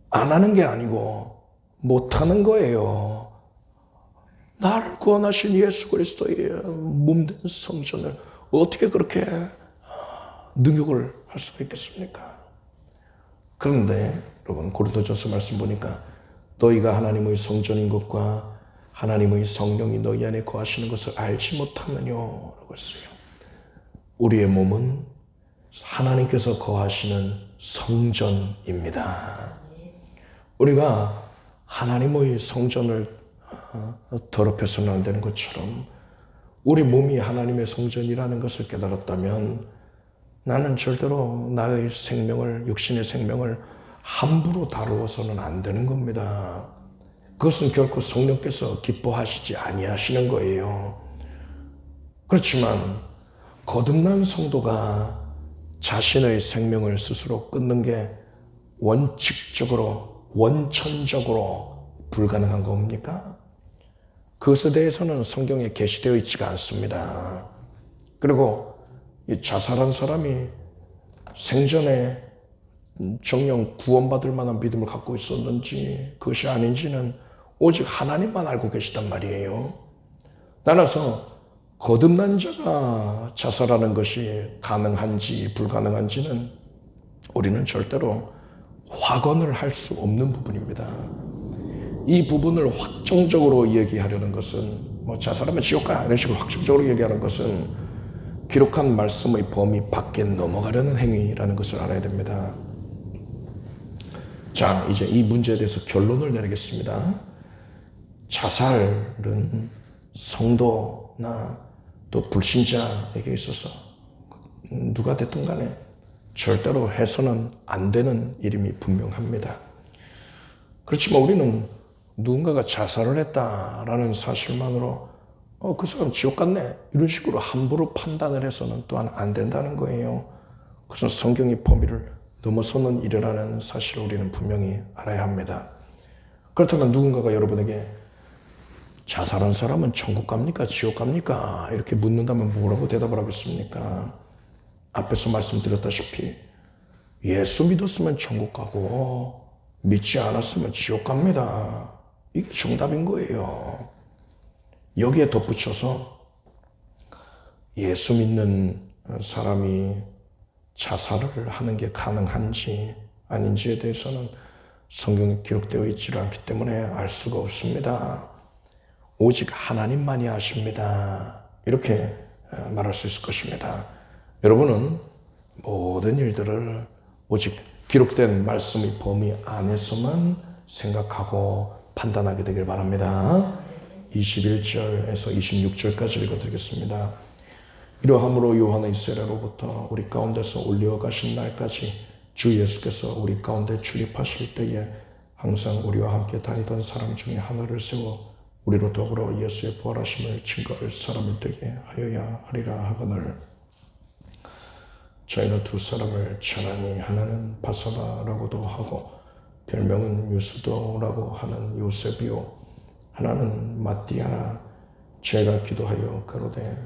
안 하는 게 아니고 못하는 거예요. 나를 구원하신 예수 그리스도의 몸된 성전을 어떻게 그렇게 능욕을 할 수가 있겠습니까? 그런데 여러분, 고린도전서 말씀 보니까 너희가 하나님의 성전인 것과 하나님의 성령이 너희 안에 거하시는 것을 알지 못하느냐라고 했어요. 우리의 몸은 하나님께서 거하시는 성전입니다. 우리가 하나님의 성전을 더럽혀서는 안 되는 것처럼 우리 몸이 하나님의 성전이라는 것을 깨달았다면 나는 절대로 나의 생명을, 육신의 생명을 함부로 다루어서는 안 되는 겁니다. 그것은 결코 성령께서 기뻐하시지 아니하시는 거예요. 그렇지만 거듭난 성도가 자신의 생명을 스스로 끊는 게 원칙적으로, 원천적으로 불가능한 겁니까? 그것에 대해서는 성경에 게시되어 있지가 않습니다. 그리고 이 자살한 사람이 생전에 정녕 구원받을 만한 믿음을 갖고 있었는지 그것이 아닌지는 오직 하나님만 알고 계시단 말이에요. 따라서 거듭난 자가 자살하는 것이 가능한지 불가능한지는 우리는 절대로 확언을 할 수 없는 부분입니다. 이 부분을 확정적으로 얘기하려는 것은 자살하면 지옥 가 이런 식으로 확정적으로 얘기하는 것은 기록한 말씀의 범위 밖에 넘어가려는 행위라는 것을 알아야 됩니다. 자, 이제 이 문제에 대해서 결론을 내리겠습니다. 자살은 성도나 또 불신자에게 있어서 누가 됐든 간에 절대로 해서는 안 되는 일임이 분명합니다. 그렇지만 우리는 누군가가 자살을 했다라는 사실만으로 그 사람 지옥 갔네 이런 식으로 함부로 판단을 해서는 또한 안 된다는 거예요. 그래서 성경의 범위를 넘어서는 일이라는 사실을 우리는 분명히 알아야 합니다. 그렇다면 누군가가 여러분에게 자살한 사람은 천국 갑니까? 지옥 갑니까? 이렇게 묻는다면 뭐라고 대답을 하겠습니까? 앞에서 말씀드렸다시피 예수 믿었으면 천국 가고 믿지 않았으면 지옥 갑니다. 이게 정답인 거예요. 여기에 덧붙여서 예수 믿는 사람이 자살을 하는 게 가능한지 아닌지에 대해서는 성경에 기록되어 있지 않기 때문에 알 수가 없습니다. 오직 하나님만이 아십니다. 이렇게 말할 수 있을 것입니다. 여러분은 모든 일들을 오직 기록된 말씀의 범위 안에서만 생각하고 판단하게 되길 바랍니다. 21절에서 26절까지 읽어드리겠습니다. 이러함으로 요한의 세례로부터 우리 가운데서 올려가신 날까지 주 예수께서 우리 가운데 출입하실 때에 항상 우리와 함께 다니던 사람 중에 하나를 세워 우리로 더불어 예수의 부활하심을 증거할 사람이 되게 하여야 하리라 하거늘. 저희는 두 사람을 전하니 하나는 바사바라고도 하고 별명은 유스도라고 하는 요셉이요 하나는 마띠아라. 제가 기도하여 가로되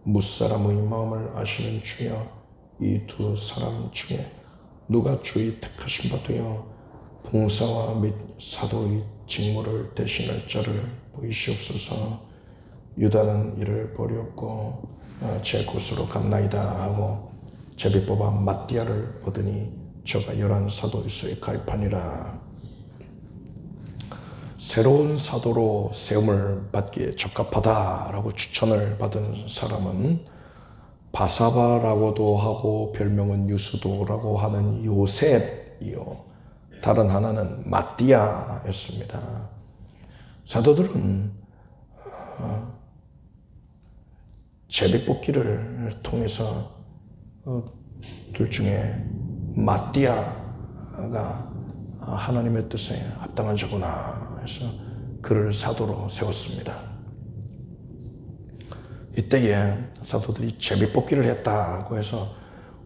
무사람의 마음을 아시는 주여 이 두 사람 중에 누가 주의 택하신 바 되어 봉사와 및 사도의 직무를 대신할 자를 보이시옵소서. 유다는 이를 버렸고 제 곳으로 갔나이다 하고 제비 뽑아 마띠아를 얻으니 저가 11 사도유수에 가입하니라. 새로운 사도로 세움을 받기에 적합하다라고 추천을 받은 사람은 바사바라고도 하고 별명은 유스도라고 하는 요셉이요 다른 하나는 마띠아였습니다. 사도들은 제비뽑기를 통해서 둘 중에 마띠아가 하나님의 뜻에 합당한 자구나 해서 그를 사도로 세웠습니다. 이때에 사도들이 제비뽑기를 했다고 해서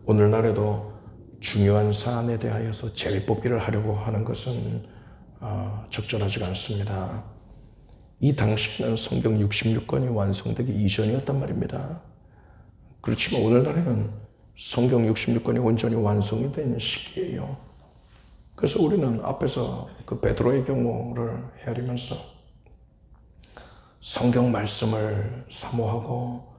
오늘날에도 중요한 사안에 대하여서 제비뽑기를 하려고 하는 것은 적절하지가 않습니다. 이 당시에는 성경 66권이 완성되기 이전이었단 말입니다. 그렇지만 오늘날에는 성경 66권이 온전히 완성이 된 시기예요. 그래서 우리는 앞에서 그 베드로의 경우를 헤아리면서 성경 말씀을 사모하고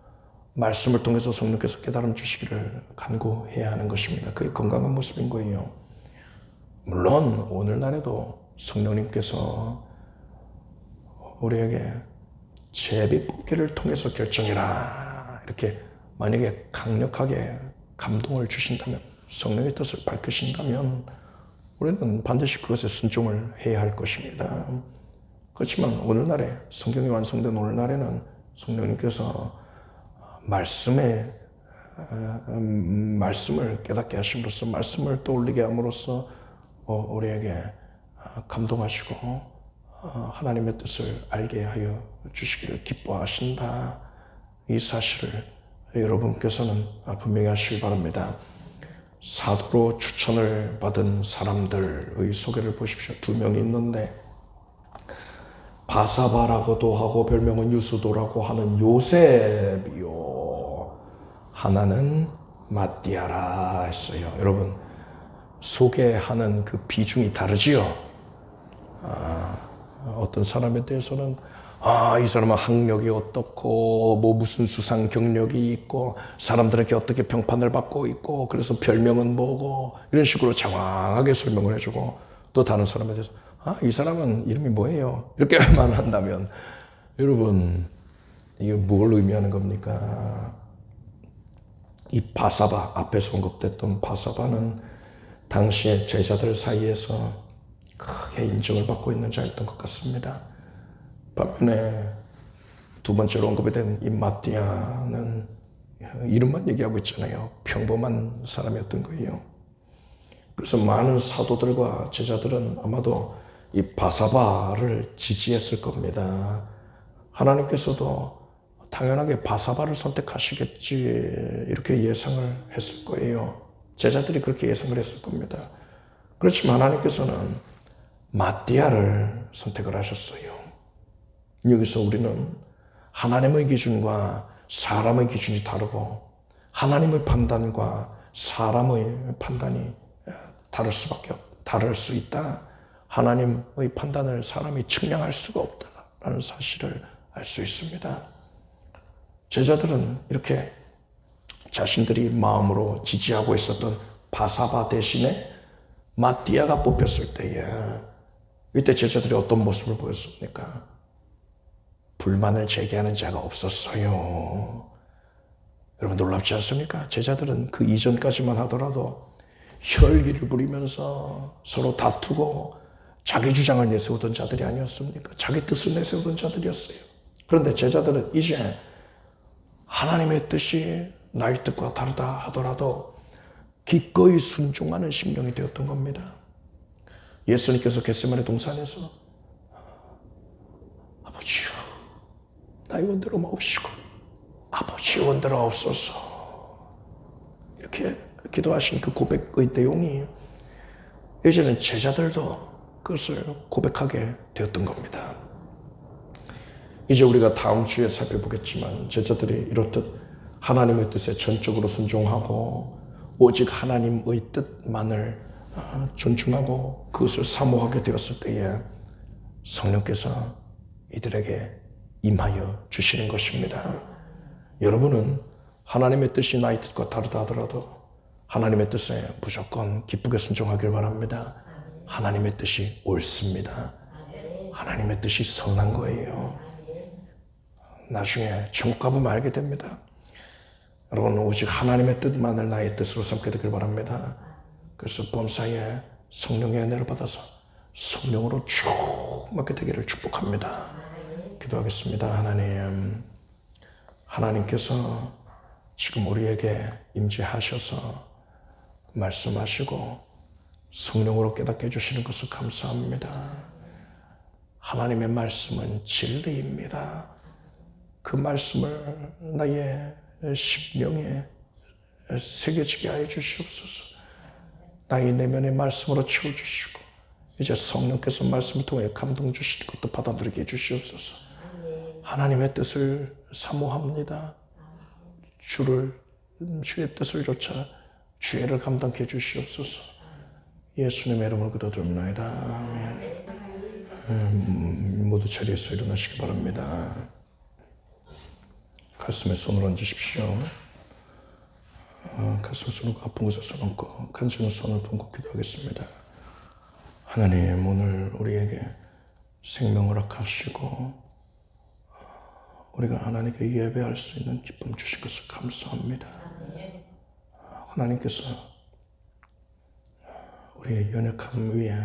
말씀을 통해서 성령께서 깨달음 주시기를 간구해야 하는 것입니다. 그게 건강한 모습인 거예요. 물론 오늘날에도 성령님께서 우리에게 제비뽑기를 통해서 결정해라 이렇게 만약에 강력하게 감동을 주신다면 성령의 뜻을 밝히신다면 우리는 반드시 그것에 순종을 해야 할 것입니다. 그렇지만 오늘날에 성경이 완성된 오늘날에는 성령님께서 말씀을 깨닫게 하심으로써 말씀을 떠올리게 함으로써 우리에게 감동하시고 하나님의 뜻을 알게 하여 주시기를 기뻐하신다. 이 사실을 여러분께서는 분명히 하시기 바랍니다. 사도로 추천을 받은 사람들의 소개를 보십시오. 2명이 있는데 바사바라고도 하고 별명은 유스도라고 하는 요셉이요 하나는 마띠아라 했어요. 여러분 소개하는 그 비중이 다르지요. 어떤 사람에 대해서는 이 사람은 학력이 어떻고 뭐 무슨 수상 경력이 있고 사람들에게 어떻게 평판을 받고 있고 그래서 별명은 뭐고 이런 식으로 장황하게 설명을 해주고 또 다른 사람에 대해서 이 사람은 이름이 뭐예요? 이렇게만 한다면 여러분 이게 뭘 의미하는 겁니까? 이 바사바 앞에서 언급됐던 바사바는 당시의 제자들 사이에서 크게 인정을 받고 있는 자였던 것 같습니다. 반면에 두 번째로 언급이 된 이 마띠아는 이름만 얘기하고 있잖아요. 평범한 사람이었던 거예요. 그래서 많은 사도들과 제자들은 아마도 이 바사바를 지지했을 겁니다. 하나님께서도 당연하게 바사바를 선택하시겠지 이렇게 예상을 했을 거예요. 제자들이 그렇게 예상을 했을 겁니다. 그렇지만 하나님께서는 마띠아를 선택을 하셨어요. 여기서 우리는 하나님의 기준과 사람의 기준이 다르고 하나님의 판단과 사람의 판단이 다를 수 있다. 하나님의 판단을 사람이 측량할 수가 없다라는 사실을 알 수 있습니다. 제자들은 이렇게 자신들이 마음으로 지지하고 있었던 바사바 대신에 마띠아가 뽑혔을 때에 이때 제자들이 어떤 모습을 보였습니까? 불만을 제기하는 자가 없었어요. 여러분 놀랍지 않습니까? 제자들은 그 이전까지만 하더라도 혈기를 부리면서 서로 다투고 자기 주장을 내세우던 자들이 아니었습니까? 자기 뜻을 내세우던 자들이었어요. 그런데 제자들은 이제 하나님의 뜻이 나의 뜻과 다르다 하더라도 기꺼이 순종하는 심령이 되었던 겁니다. 예수님께서 겟세마네 동산에서 아버지여 나의 원대로 마옵시고 아버지의 원대로 하옵소서 이렇게 기도하신 그 고백의 내용이 이제는 제자들도 그것을 고백하게 되었던 겁니다. 이제 우리가 다음 주에 살펴보겠지만 제자들이 이렇듯 하나님의 뜻에 전적으로 순종하고 오직 하나님의 뜻만을 존중하고 그것을 사모하게 되었을 때에 성령께서 이들에게 임하여 주시는 것입니다. 여러분은 하나님의 뜻이 나의 뜻과 다르다 하더라도 하나님의 뜻에 무조건 기쁘게 순종하길 바랍니다. 하나님의 뜻이 옳습니다. 하나님의 뜻이 선한 거예요. 나중에 천국 가보면 알게 됩니다. 여러분 오직 하나님의 뜻만을 나의 뜻으로 삼게 되길 바랍니다. 그래서 범사에 성령의 은혜를 받아서 성령으로 충만하게 되기를 축복합니다. 기도하겠습니다. 하나님께서 지금 우리에게 임재하셔서 말씀하시고 성령으로 깨닫게 해주시는 것을 감사합니다. 하나님의 말씀은 진리입니다. 그 말씀을 나의 심령에 새겨지게 하여 주시옵소서. 나의 내면의 말씀으로 채워주시고 이제 성령께서 말씀을 통해 감동 주시는 것도 받아들이게 해주시옵소서. 하나님의 뜻을 사모합니다. 주의 뜻을 좇아 주의를 감당케 해주시옵소서. 예수님의 이름으로 기도드립니다. 모두 자리에서 일어나시기 바랍니다. 가슴에 손을 얹으십시오. 가슴에 손을 얹고 아픈 곳에 손 얹고 간절한 손을 얹고 기도하겠습니다. 하나님 오늘 우리에게 생명을 허락하시고 우리가 하나님께 예배할 수 있는 기쁨 주신 것을 감사합니다. 하나님께서 우리의 연약함 위에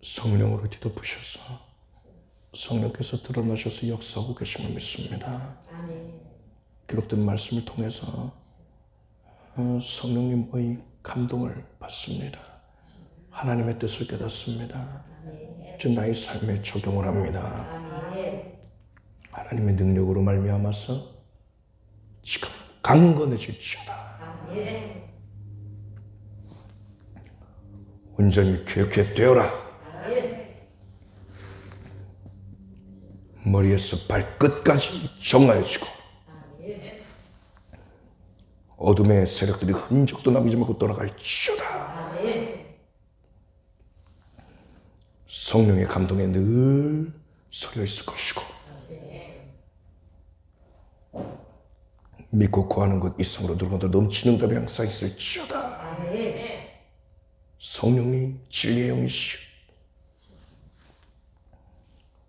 성령으로 뒤덮으셔서 성령께서 드러나셔서 역사하고 계심을 믿습니다. 기록된 말씀을 통해서 성령님의 감동을 받습니다. 하나님의 뜻을 깨닫습니다. 이제 나의 삶에 적용을 합니다. 하나님의 능력으로 말미암아서 지금 강건해질지어다. 온전히 교육해 되어라. 머리에서 발끝까지 정하여지고 어둠의 세력들이 흔적도 남기지 말고 떠나갈지어다. 성령의 감동에 늘 서려 있을 것이고 믿고 구하는 것 이성으로 누구보다 넘치는 답이 항상 있을지어다. 성령님 진리의 영이시오.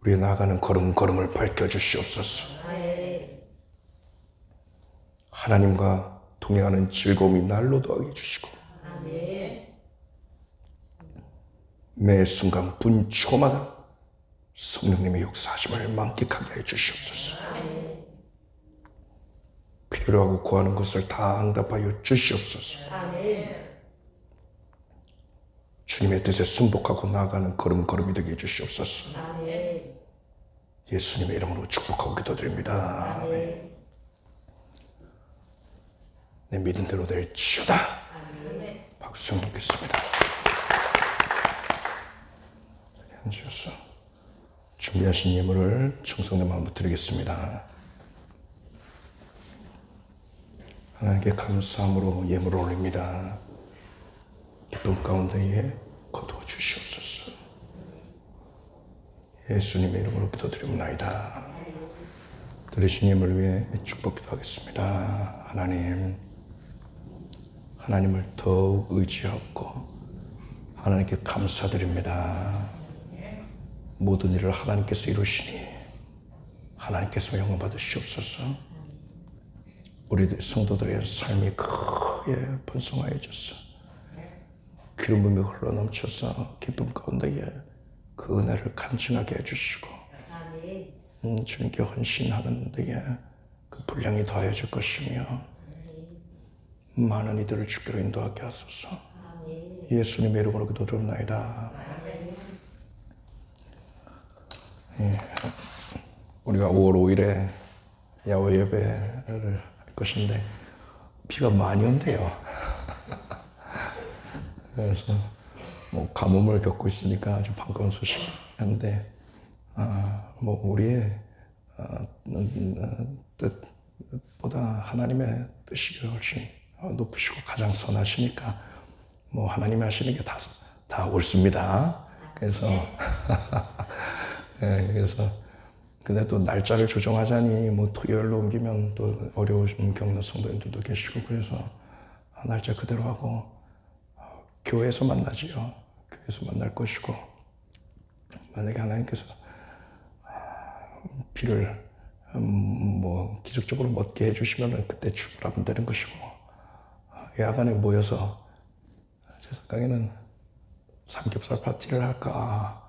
우리의 나아가는 걸음걸음을 밝혀주시옵소서. 하나님과 동행하는 즐거움이 날로 더하게 해주시고 매 순간 분초마다 성령님의 역사하심을 만끽하게 해주시옵소서. 필요하고 구하는 것을 다 응답하여 주시옵소서. 주님의 뜻에 순복하고 나아가는 걸음걸음이 되게 해주시옵소서. 예수님의 이름으로 축복하고 기도드립니다. 내 믿음대로 될지어다. 박수 받겠습니다. 앉으셔서 준비하신 예물을 청성의 마음으로 드리겠습니다. 하나님께 감사함으로 예물을 올립니다. 기쁨 가운데에 거두어 주시옵소서. 예수님의 이름으로 기도드립니다. 드리신 예물을 위해 축복 기도하겠습니다. 하나님을 더욱 의지하고 하나님께 감사드립니다. 모든 일을 하나님께서 이루시니 하나님께서 영광 받으시옵소서. 우리 성도들의 삶이 크게 번성하여져서 기름 부음이 흘러넘쳐서 기쁨 가운데에 그 은혜를 간증하게 해주시고 주님께 헌신하는 데에 그 분량이 더해질 것이며 많은 이들을 주께로 인도하게 하소서. 예수님의 이름으로 기도드립나이다. 우리가 5월 5일에 야외 예배를 할 것인데 비가 많이 온대요. 그래서 뭐 가뭄을 겪고 있으니까 아주 반가운 소식인데 뭐 우리의 뜻보다 하나님의 뜻이 훨씬 높으시고 가장 선하시니까 뭐 하나님이 하시는 게 다 옳습니다. 그래서 그래서 근데 또 날짜를 조정하자니 뭐 토요일로 옮기면 또 어려움 겪는 성도님들도 계시고 그래서 날짜 그대로 하고 교회에서 만나지요. 교회에서 만날 것이고 만약에 하나님께서 비를 뭐 기적적으로 멎게 해주시면 그때 출발하면 되는 것이고 야간에 모여서 제 생각에는 삼겹살 파티를 할까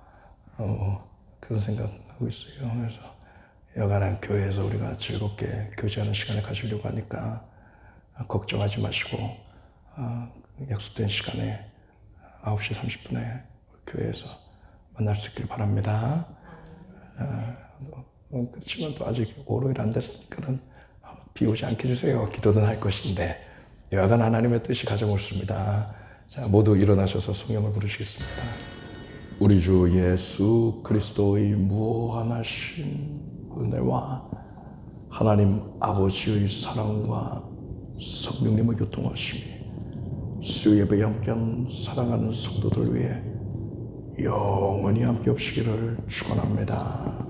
그런 생각하고 있어요. 그래서 야간에 교회에서 우리가 즐겁게 교제하는 시간을 가지려고 하니까 걱정하지 마시고 약속된 시간에 9시 30분에 교회에서 만날 수 있길 바랍니다. 그렇지만 또 아직 5일 안 됐으니까는 비 오지 않게 해주세요. 기도는 할 것인데 여하간 하나님의 뜻이 가장 옳습니다. 자, 모두 일어나셔서 성령을 부르시겠습니다. 우리 주 예수 그리스도의 무한하신 은혜와 하나님 아버지의 사랑과 성령님의 교통하심이 수요 예배에 함께한 사랑하는 성도들 위해 영원히 함께 없시기를 축원합니다.